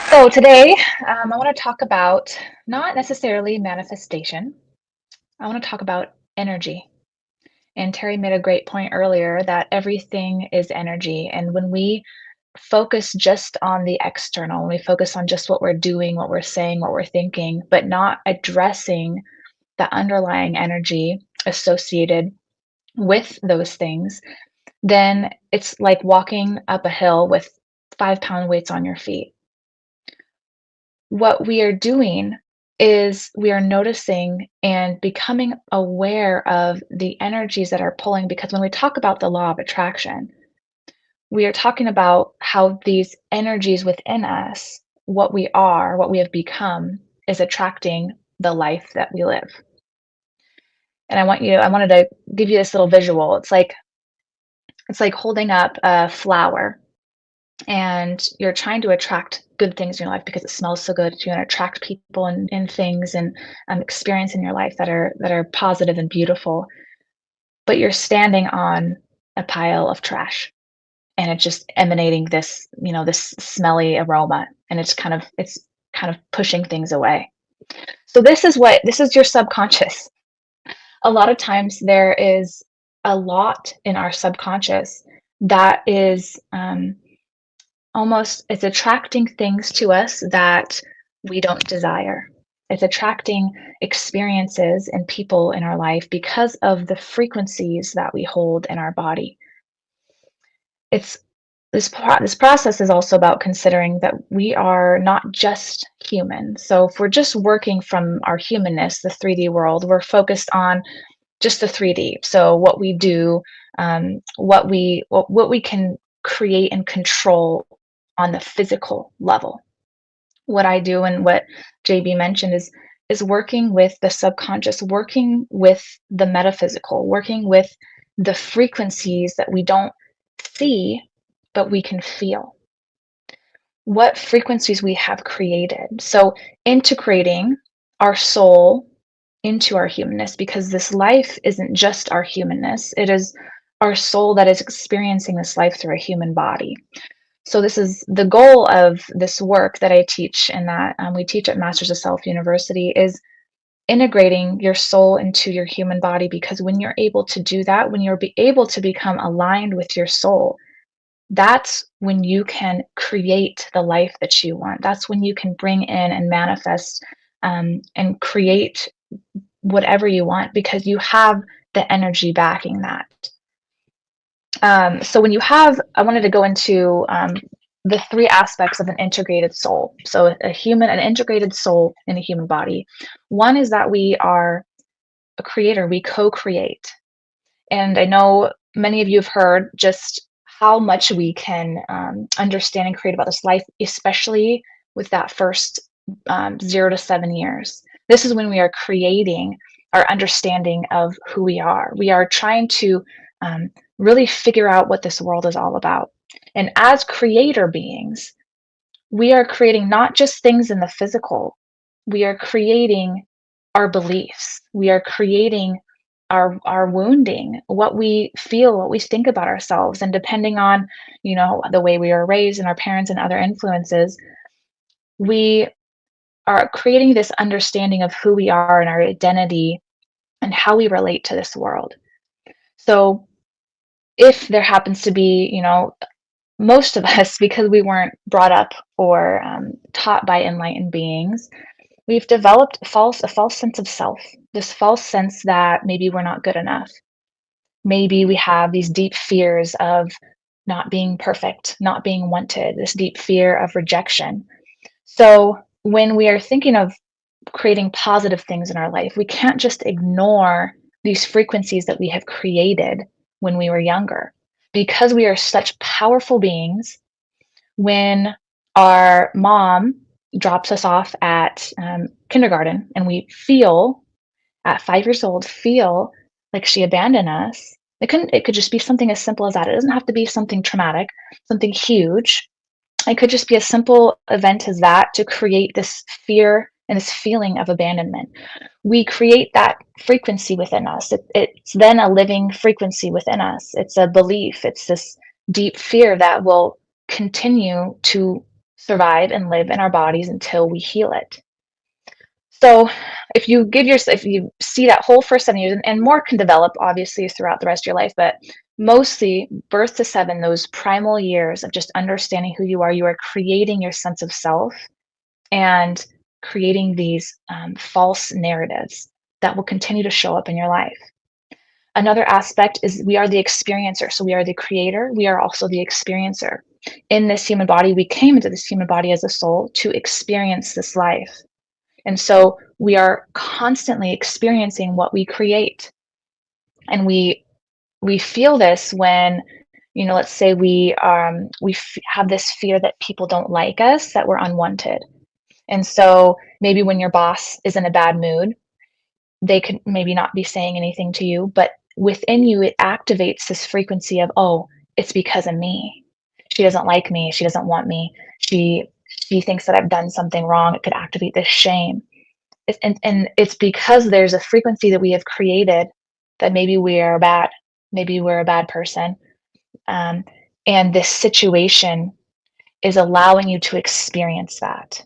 So today, I want to talk about not necessarily manifestation. I want to talk about energy. And Terry made a great point earlier that everything is energy. And when we focus just on the external, when we focus on just what we're doing, what we're saying, what we're thinking, but not addressing the underlying energy associated with those things, then it's like walking up a hill with 5 pound weights on your feet. What we are doing is we are noticing and becoming aware of the energies that are pulling, because when we talk about the law of attraction, we are talking about how these energies within us, what we are, what we have become, is attracting the life that we live. And I wanted to give you this little visual. It's like holding up a flower, and you're trying to attract good things in your life because it smells so good. You want to attract people and things and experience in your life that are positive and beautiful. But you're standing on a pile of trash, and it's just emanating this smelly aroma, and it's kind of pushing things away. So this is your subconscious. A lot of times there is a lot in our subconscious that is almost it's attracting things to us that we don't desire. It's attracting experiences and people in our life because of the frequencies that we hold in our body. It's this process is also about considering that we are not just human. So if we're just working from our humanness, the 3D world, we're focused on just the 3D. So what we do, what we can create and control on the physical level. What I do and what JB mentioned is working with the subconscious, working with the metaphysical, working with the frequencies that we don't see but we can feel. What frequencies we have created. So integrating our soul into our humanness, because this life isn't just our humanness, it is our soul that is experiencing this life through a human body. So this is the goal of this work that I teach, and that we teach at Masters of Self University, is integrating your soul into your human body. Because when you're able to do that, when you're able to become aligned with your soul, that's when you can create the life that you want. That's when you can bring in and manifest and create whatever you want, because you have the energy backing that. So when you have, I wanted to go into the three aspects of an integrated soul. So an integrated soul in a human body. One is that we are a creator, we co-create. And I know many of you have heard just how much we can understand and create about this life, especially with that first 0 to 7 years. This is when we are creating our understanding of who we are. We are trying to really figure out what this world is all about. And as creator beings, we are creating not just things in the physical, we are creating our beliefs. We are creating our wounding, what we feel, what we think about ourselves. And depending on, the way we are raised and our parents and other influences, we are creating this understanding of who we are and our identity and how we relate to this world. So if there happens to be, most of us, because we weren't brought up or taught by enlightened beings, we've developed a false sense of self, this false sense that maybe we're not good enough. Maybe we have these deep fears of not being perfect, not being wanted, this deep fear of rejection. So when we are thinking of creating positive things in our life, we can't just ignore these frequencies that we have created when we were younger. Because we are such powerful beings, when our mom drops us off at kindergarten and we feel at 5 years old, feel like she abandoned us. It could just be something as simple as that. It doesn't have to be something traumatic, something huge. It could just be a simple event as that to create this fear and this feeling of abandonment. We create that frequency within us. It's then a living frequency within us. It's a belief. It's this deep fear that will continue to survive and live in our bodies until we heal it. So if you see that whole first 7 years, and more can develop obviously throughout the rest of your life, but mostly birth to seven, those primal years of just understanding who you are creating your sense of self and creating these false narratives that will continue to show up in your life. Another aspect is we are the experiencer. So we are the creator, we are also the experiencer. In this human body, we came into this human body as a soul to experience this life. And so we are constantly experiencing what we create. And we feel this when, let's say have this fear that people don't like us, that we're unwanted. And so maybe when your boss is in a bad mood, they could maybe not be saying anything to you, but within you, it activates this frequency of, oh, it's because of me. She doesn't like me. She doesn't want me. She thinks that I've done something wrong. It could activate this shame. And it's because there's a frequency that we have created that maybe maybe we're a bad person. Um, and this situation is allowing you to experience that.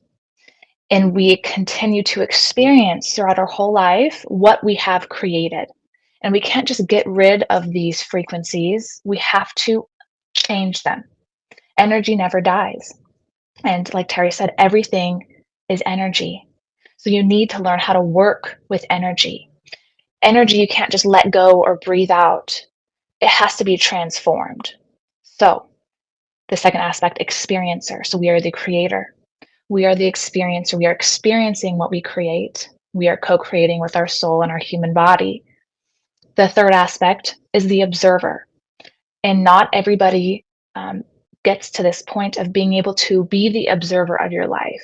And we continue to experience throughout our whole life what we have created. And we can't just get rid of these frequencies. We have to change them. Energy never dies. And like Terry said, everything is energy. So you need to learn how to work with energy. Energy you can't just let go or breathe out. It has to be transformed. So the second aspect, experiencer. So we are the creator. We are the experiencer. We are experiencing what we create. We are co-creating with our soul and our human body. The third aspect is the observer. And not everybody gets to this point of being able to be the observer of your life.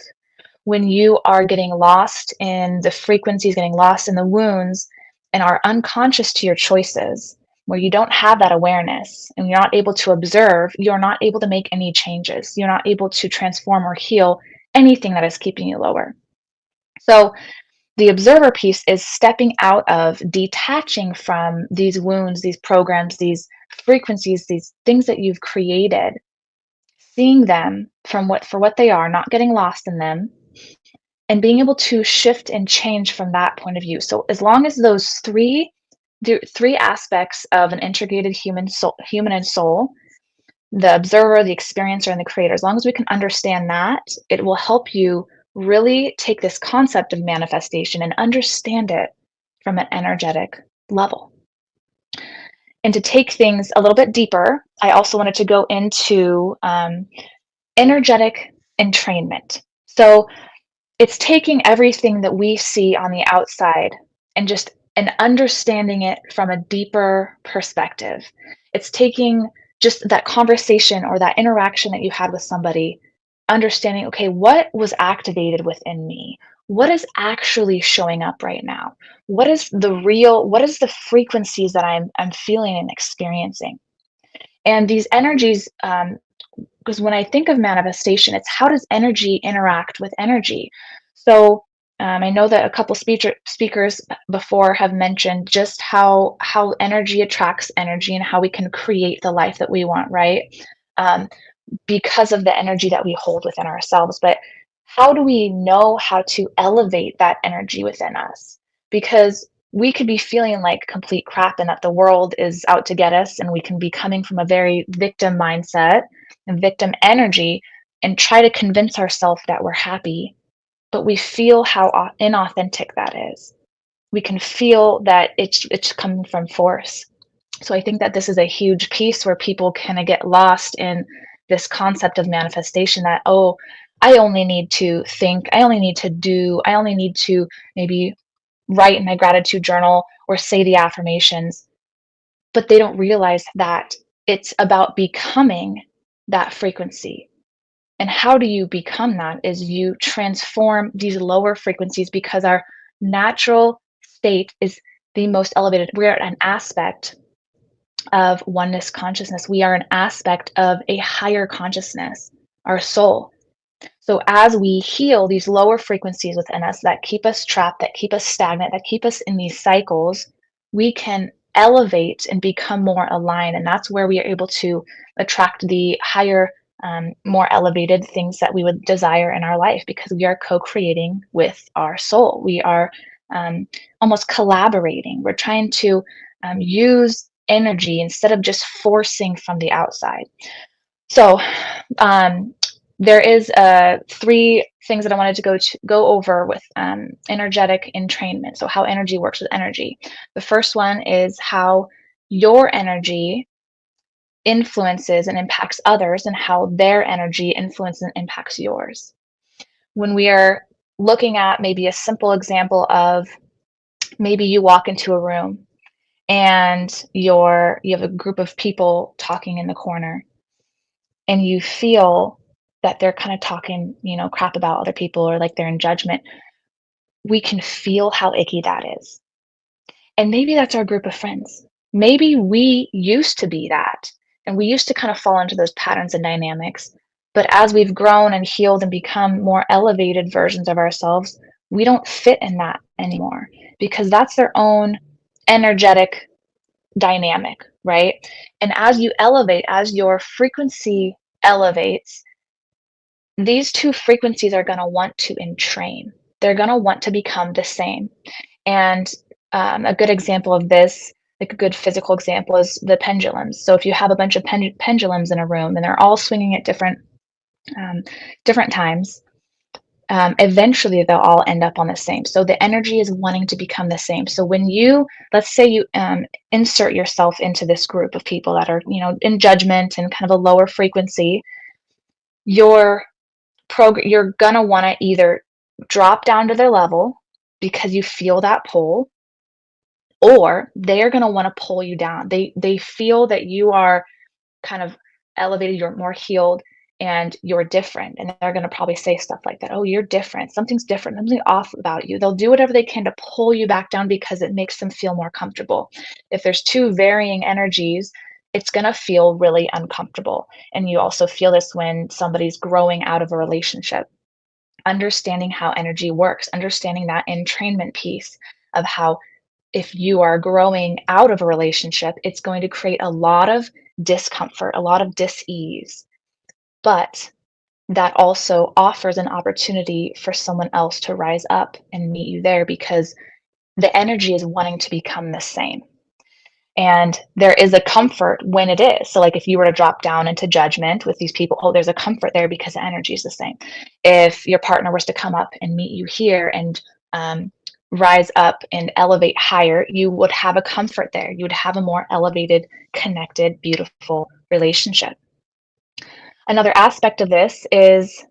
When you are getting lost in the frequencies, getting lost in the wounds, and are unconscious to your choices, where you don't have that awareness and you're not able to observe, you're not able to make any changes. You're not able to transform or heal anything that is keeping you lower. So the observer piece is stepping out of, detaching from these wounds, these programs, these frequencies, these things that you've created, seeing them for what they are, not getting lost in them, and being able to shift and change from that point of view. So as long as the three aspects of an integrated human and soul, the observer, the experiencer, and the creator, as long as we can understand that, it will help you really take this concept of manifestation and understand it from an energetic level. And to take things a little bit deeper, I also wanted to go into energetic entrainment. So it's taking everything that we see on the outside and understanding it from a deeper perspective. It's taking just that conversation or that interaction that you had with somebody, understanding, okay, what was activated within me? What is actually showing up right now? What is the frequencies that I'm feeling and experiencing? And these energies, because when I think of manifestation, it's how does energy interact with energy? So I know that a couple speakers before have mentioned just how energy attracts energy and how we can create the life that we want, right? Um, because of the energy that we hold within ourselves. But how do we know how to elevate that energy within us? Because we could be feeling like complete crap and that the world is out to get us, and we can be coming from a very victim mindset and victim energy and try to convince ourselves that we're happy, but we feel how inauthentic that is. We can feel that it's coming from force. So I think that this is a huge piece where people kind of get lost in this concept of manifestation that, oh, I only need to think, I only need to do, I only need to maybe write in my gratitude journal or say the affirmations. But they don't realize that it's about becoming that frequency. And how do you become that is you transform these lower frequencies, because our natural state is the most elevated. We're an aspect of oneness consciousness. We are an aspect of a higher consciousness, our soul. So as we heal these lower frequencies within us that keep us trapped, that keep us stagnant, that keep us in these cycles, we can elevate and become more aligned. And that's where we are able to attract the higher more elevated things that we would desire in our life, because we are co-creating with our soul. We are um, almost collaborating. We're trying to use energy instead of just forcing from the outside. So um, there is three things that I wanted to go over with energetic entrainment. So how energy works with energy. The first one is how your energy influences and impacts others, and how their energy influences and impacts yours. When we are looking at maybe a simple example of, maybe you walk into a room and you have a group of people talking in the corner, and you feel that they're kind of talking, crap about other people, or like they're in judgment. We can feel how icky that is. And maybe that's our group of friends. Maybe we used to be that, and we used to kind of fall into those patterns and dynamics. But as we've grown and healed and become more elevated versions of ourselves, we don't fit in that anymore, because that's their own energetic dynamic, right? And as you elevate, as your frequency elevates, these two frequencies are going to want to entrain. They're going to want to become the same. And a good example of this, like a good physical example, is the pendulums. So if you have a bunch of pendulums in a room and they're all swinging at different times, eventually they'll all end up on the same. So the energy is wanting to become the same. So when let's say you insert yourself into this group of people that are, in judgment and kind of a lower frequency, you're gonna want to either drop down to their level because you feel that pull, or they're going to want to pull you down. They feel that you are kind of elevated, you're more healed, and you're different, and they're going to probably say stuff like that. Oh, you're different, something's different, something off about you. They'll do whatever they can to pull you back down because it makes them feel more comfortable. If there's two varying energies, it's going to feel really uncomfortable. And you also feel this when somebody's growing out of a relationship. Understanding how energy works, understanding that entrainment piece of how, if you are growing out of a relationship, it's going to create a lot of discomfort, a lot of dis-ease. But that also offers an opportunity for someone else to rise up and meet you there, because the energy is wanting to become the same. And there is a comfort when it is. So like if you were to drop down into judgment with these people, oh, there's a comfort there because the energy is the same. If your partner was to come up and meet you here and rise up and elevate higher, you would have a comfort there. You would have a more elevated, connected, beautiful relationship. Another aspect of this is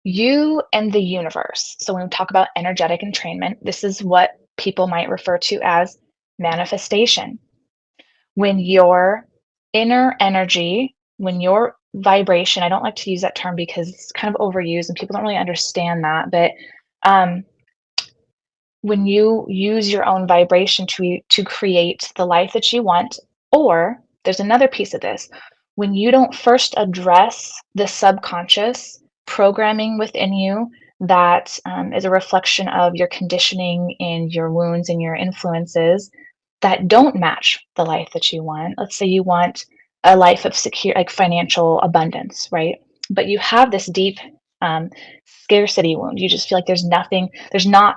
you and the universe. So when we talk about energetic entrainment, this is what people might refer to as manifestation. When your inner energy, when your vibration, I don't like to use that term because it's kind of overused and people don't really understand that, but when you use your own vibration to create the life that you want, or there's another piece of this, when you don't first address the subconscious programming within you that is a reflection of your conditioning and your wounds and your influences that don't match the life that you want. Let's say you want a life of secure, like financial abundance, right? But you have this deep scarcity wound. You just feel like there's not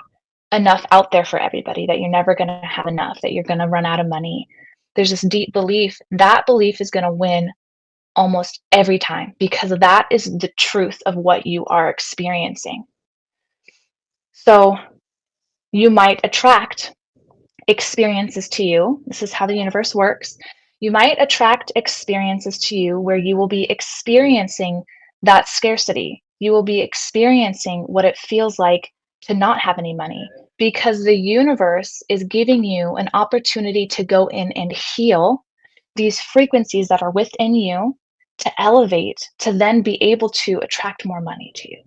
enough out there for everybody, that you're never going to have enough, that you're going to run out of money. There's this deep belief. That belief is going to win almost every time, because that is the truth of what you are experiencing. So you might attract experiences to you. This is how the universe works. You might attract experiences to you where you will be experiencing that scarcity. You will be experiencing what it feels like to not have any money, because the universe is giving you an opportunity to go in and heal these frequencies that are within you, to elevate, to then be able to attract more money to you.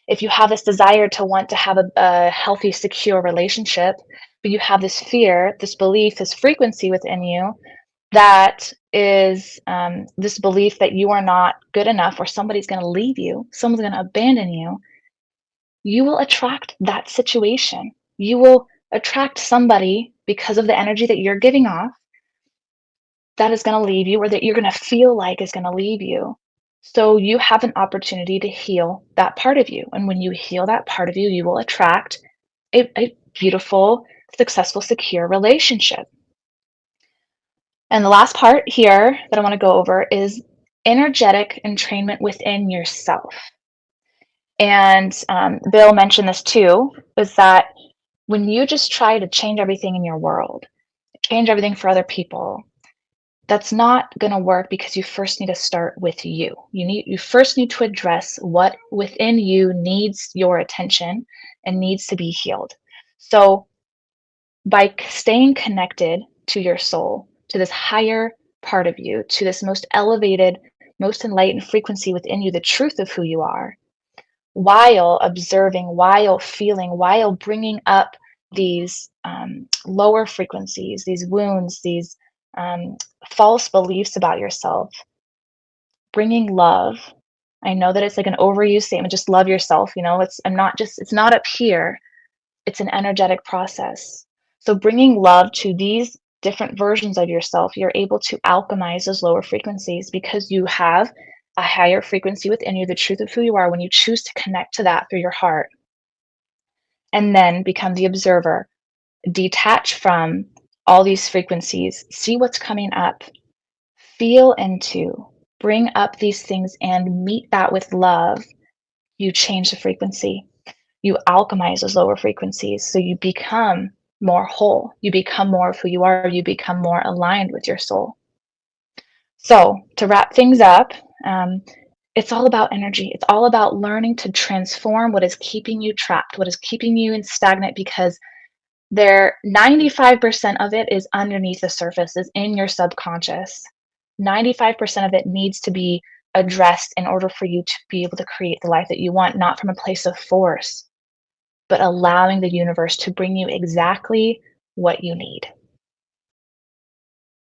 If you have this desire to want to have a healthy, secure relationship, but you have this fear, this belief, this frequency within you that is this belief that you are not good enough, or somebody's going to leave you, someone's going to abandon you, you will attract that situation. You will attract somebody because of the energy that you're giving off that is going to leave you, or that you're going to feel like is going to leave you. So you have an opportunity to heal that part of you. And when you heal that part of you, you will attract a beautiful, successful, secure relationship. And the last part here that I want to go over is energetic entrainment within yourself. And Bill mentioned this too, is that when you just try to change everything in your world, change everything for other people, that's not going to work because you first need to start with you. You first need to address what within you needs your attention and needs to be healed. So by staying connected to your soul, to this higher part of you, to this most elevated, most enlightened frequency within you, the truth of who you are, while observing, while feeling, while bringing up these lower frequencies, these wounds, these um, false beliefs about yourself, bringing love. I know that it's like an overused statement, just love yourself. It's not up here, it's an energetic process. So bringing love to these different versions of yourself, you're able to alchemize those lower frequencies because you have a higher frequency within you, the truth of who you are, when you choose to connect to that through your heart, and then become the observer, detach from all these frequencies, see what's coming up, feel into, bring up these things and meet that with love. You change the frequency. You alchemize those lower frequencies. So you become more whole. You become more of who you are. You become more aligned with your soul. So to wrap things up, um, it's all about energy. It's all about learning to transform what is keeping you trapped, what is keeping you in stagnant, because 95% of it is underneath the surface, is in your subconscious. 95% of it needs to be addressed in order for you to be able to create the life that you want, not from a place of force, but allowing the universe to bring you exactly what you need.